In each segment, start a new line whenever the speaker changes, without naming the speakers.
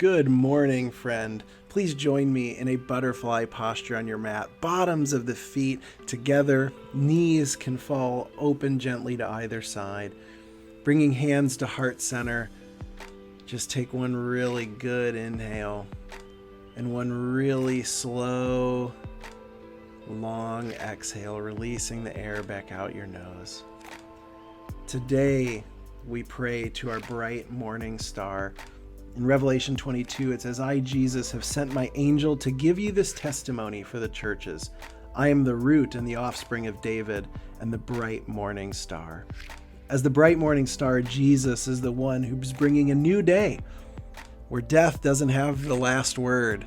Good morning, friend. Please join me in a butterfly posture on your mat. Bottoms of the feet together, knees can fall open gently to either side. Bringing hands to heart center. Just take one really good inhale and one really slow, long exhale, releasing the air back out your nose. Today, we pray to our bright morning star. In Revelation 22, it says, I, Jesus, have sent my angel to give you this testimony for the churches. I am the root and the offspring of David and the bright morning star. As the bright morning star, Jesus is the one who's bringing a new day where death doesn't have the last word,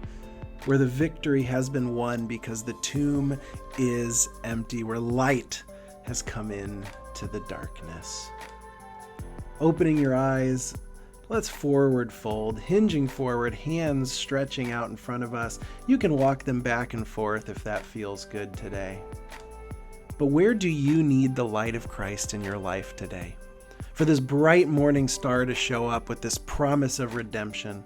where the victory has been won because the tomb is empty, where light has come in to the darkness. Opening your eyes, let's forward fold, hinging forward, hands stretching out in front of us. You can walk them back and forth if that feels good today. But where do you need the light of Christ in your life today? For this bright morning star to show up with this promise of redemption.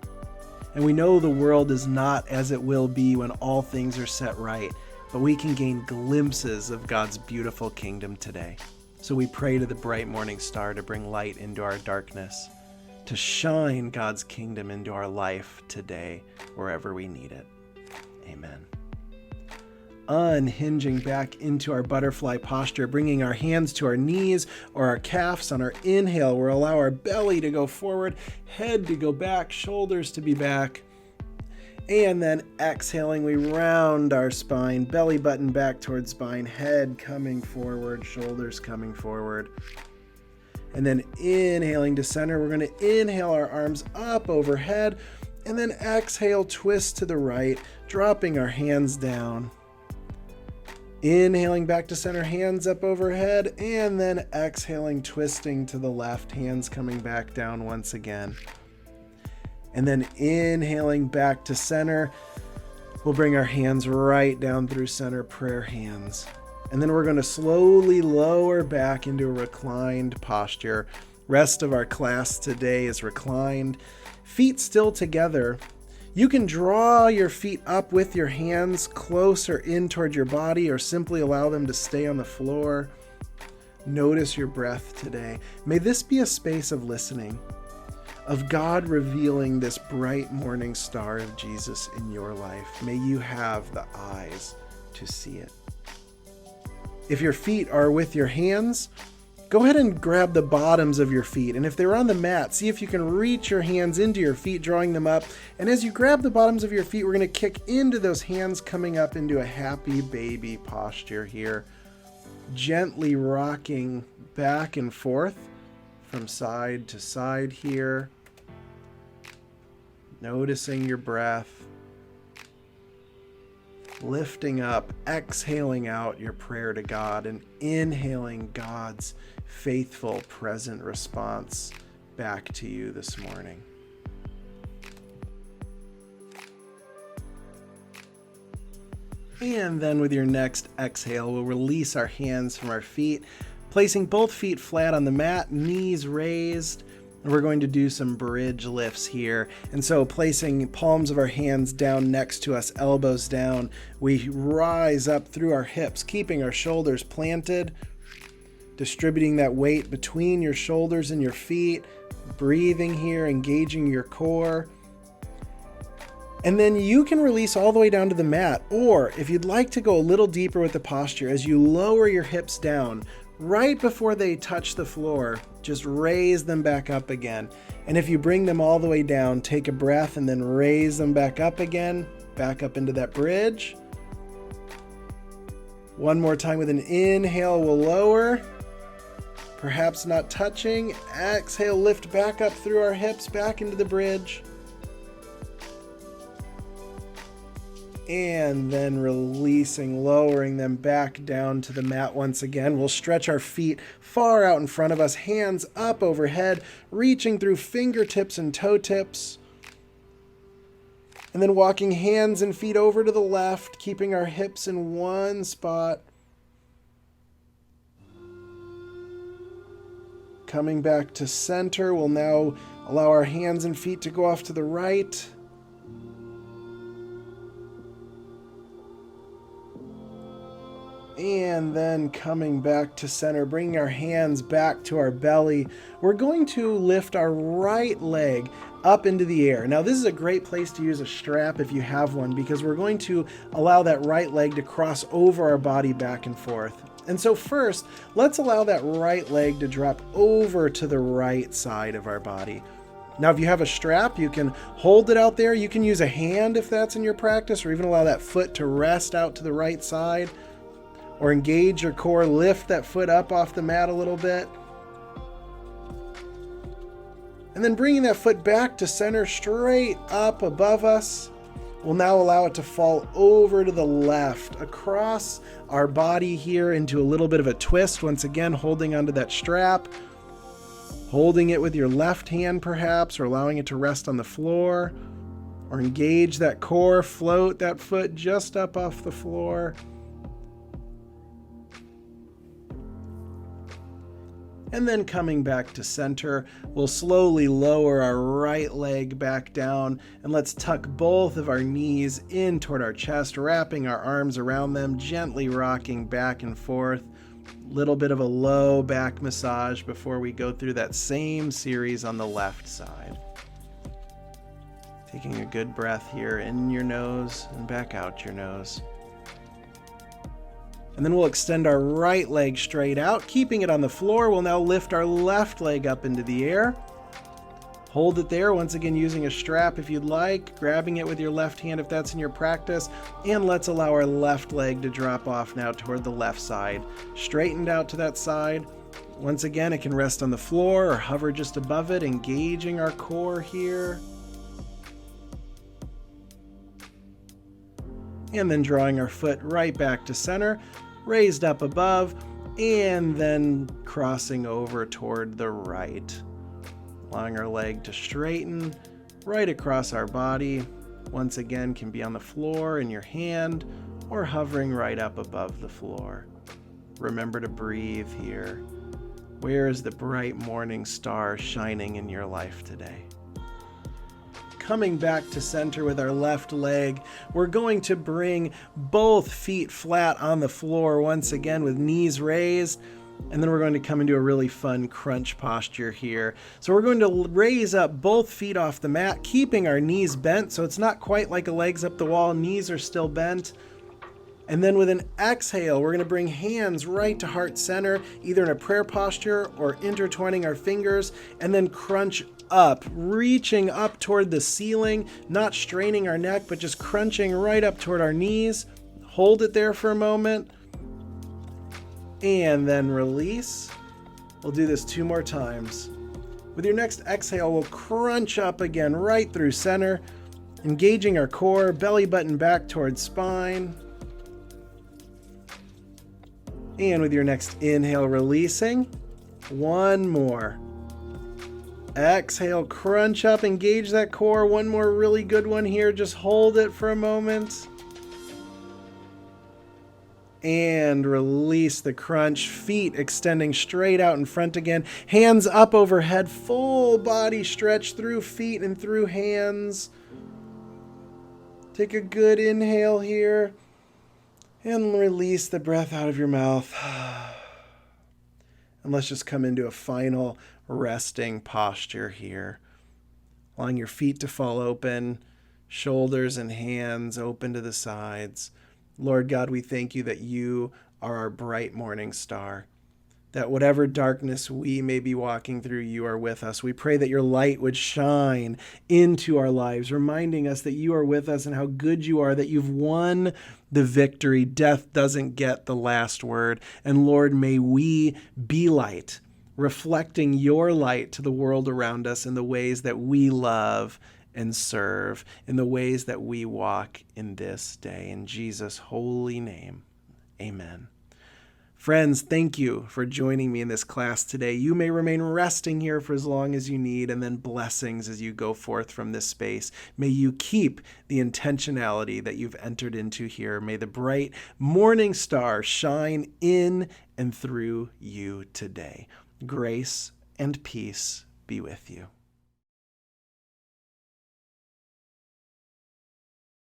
And we know the world is not as it will be when all things are set right, but we can gain glimpses of God's beautiful kingdom today. So we pray to the bright morning star to bring light into our darkness, to shine God's kingdom into our life today, wherever we need it. Amen. Unhinging back into our butterfly posture, bringing our hands to our knees or our calves on our inhale. We'll allow our belly to go forward, head to go back, shoulders to be back. And then exhaling, we round our spine, belly button back towards spine, head coming forward, shoulders coming forward. And then inhaling to center, we're going to inhale our arms up overhead, and then exhale, twist to the right, dropping our hands down. Inhaling back to center, hands up overhead, and then exhaling, twisting to the left, hands coming back down once again. And then inhaling back to center, we'll bring our hands right down through center, prayer hands. And then we're going to slowly lower back into a reclined posture. Rest of our class today is reclined. Feet still together. You can draw your feet up with your hands closer in toward your body or simply allow them to stay on the floor. Notice your breath today. May this be a space of listening, of God revealing this bright morning star of Jesus in your life. May you have the eyes to see it. If your feet are with your hands, go ahead and grab the bottoms of your feet. And if they're on the mat, see if you can reach your hands into your feet, drawing them up. And as you grab the bottoms of your feet, we're going to kick into those hands, coming up into a happy baby posture here. Gently rocking back and forth from side to side here. Noticing your breath. Lifting up, exhaling out your prayer to God, and inhaling God's faithful, present response back to you this morning. And then with your next exhale, we'll release our hands from our feet, placing both feet flat on the mat, knees raised. And we're going to do some bridge lifts here. And so placing palms of our hands down next to us, elbows down, we rise up through our hips, keeping our shoulders planted, distributing that weight between your shoulders and your feet, breathing here, engaging your core. And then you can release all the way down to the mat, or if you'd like to go a little deeper with the posture, as you lower your hips down, right before they touch the floor, just raise them back up again. And if you bring them all the way down, take a breath and then raise them back up again, back up into that bridge. One more time with an inhale, we'll lower, perhaps not touching. Exhale, lift back up through our hips, back into the bridge. And then releasing, lowering them back down to the mat once again. We'll stretch our feet far out in front of us, hands up overhead, reaching through fingertips and toe tips. And then walking hands and feet over to the left, keeping our hips in one spot. Coming back to center, we'll now allow our hands and feet to go off to the right. And then coming back to center, bringing our hands back to our belly, we're going to lift our right leg up into the air. Now, this is a great place to use a strap if you have one, because we're going to allow that right leg to cross over our body back and forth. And so first, let's allow that right leg to drop over to the right side of our body. Now, if you have a strap, you can hold it out there. You can use a hand if that's in your practice, or even allow that foot to rest out to the right side. Or engage your core, lift that foot up off the mat a little bit. And then bringing that foot back to center, straight up above us. We'll now allow it to fall over to the left, across our body here into a little bit of a twist. Once again, holding onto that strap. Holding it with your left hand perhaps, or allowing it to rest on the floor. Or engage that core, float that foot just up off the floor. And then coming back to center, we'll slowly lower our right leg back down, and let's tuck both of our knees in toward our chest, wrapping our arms around them, gently rocking back and forth. Little bit of a low back massage before we go through that same series on the left side. Taking a good breath here in your nose and back out your nose. And then we'll extend our right leg straight out, keeping it on the floor. We'll now lift our left leg up into the air. Hold it there, once again using a strap if you'd like, grabbing it with your left hand if that's in your practice. And let's allow our left leg to drop off now toward the left side. Straightened out to that side. Once again, it can rest on the floor or hover just above it, engaging our core here. And then drawing our foot right back to center, raised up above, and then crossing over toward the right. Allowing our leg to straighten right across our body. Once again, can be on the floor in your hand or hovering right up above the floor. Remember to breathe here. Where is the bright morning star shining in your life today? Coming back to center with our left leg, we're going to bring both feet flat on the floor once again with knees raised, and then we're going to come into a really fun crunch posture here. So we're going to raise up both feet off the mat, keeping our knees bent, so it's not quite like a legs up the wall, knees are still bent. And then with an exhale, we're going to bring hands right to heart center, either in a prayer posture or intertwining our fingers, and then crunch up, reaching up toward the ceiling, not straining our neck, but just crunching right up toward our knees. Hold it there for a moment. And then release. We'll do this 2 more times. With your next exhale, we'll crunch up again right through center, engaging our core, belly button back towards spine. And with your next inhale, releasing. 1 more. Exhale, crunch up, engage that core. 1 more really good one here. Just hold it for a moment. And release the crunch. Feet extending straight out in front again. Hands up overhead. Full body stretch through feet and through hands. Take a good inhale here. And release the breath out of your mouth. And let's just come into a final resting posture here. Allowing your feet to fall open, shoulders and hands open to the sides. Lord God, we thank you that you are our bright morning star, that whatever darkness we may be walking through, you are with us. We pray that your light would shine into our lives, reminding us that you are with us and how good you are, that you've won the victory. Death doesn't get the last word. And Lord, may we be light, reflecting your light to the world around us in the ways that we love and serve, in the ways that we walk in this day. In Jesus' holy name, amen. Friends, thank you for joining me in this class today. You may remain resting here for as long as you need, and then blessings as you go forth from this space. May you keep the intentionality that you've entered into here. May the bright morning star shine in and through you today. Grace and peace be with you.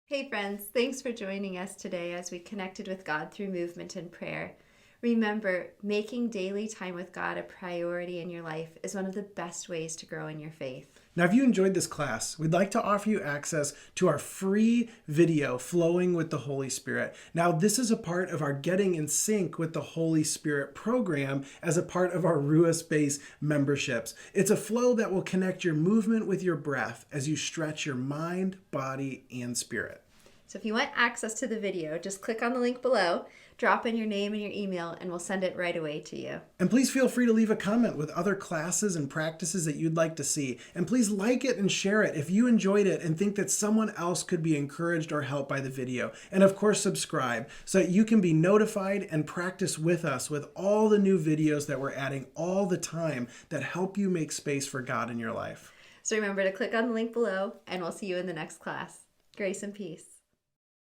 Hey friends, thanks for joining us today as we connected with God through movement and prayer. Remember, making daily time with God a priority in your life is one of the best ways to grow in your faith.
Now, if you enjoyed this class, we'd like to offer you access to our free video, Flowing with the Holy Spirit. Now, this is a part of our Getting in Sync with the Holy Spirit program as a part of our Ruah Space memberships. It's a flow that will connect your movement with your breath as you stretch your mind, body, and spirit.
So if you want access to the video, just click on the link below, drop in your name and your email, and we'll send it right away to you.
And please feel free to leave a comment with other classes and practices that you'd like to see. And please like it and share it if you enjoyed it and think that someone else could be encouraged or helped by the video. And of course, subscribe so that you can be notified and practice with us with all the new videos that we're adding all the time that help you make space for God in your life.
So remember to click on the link below, and we'll see you in the next class. Grace and peace.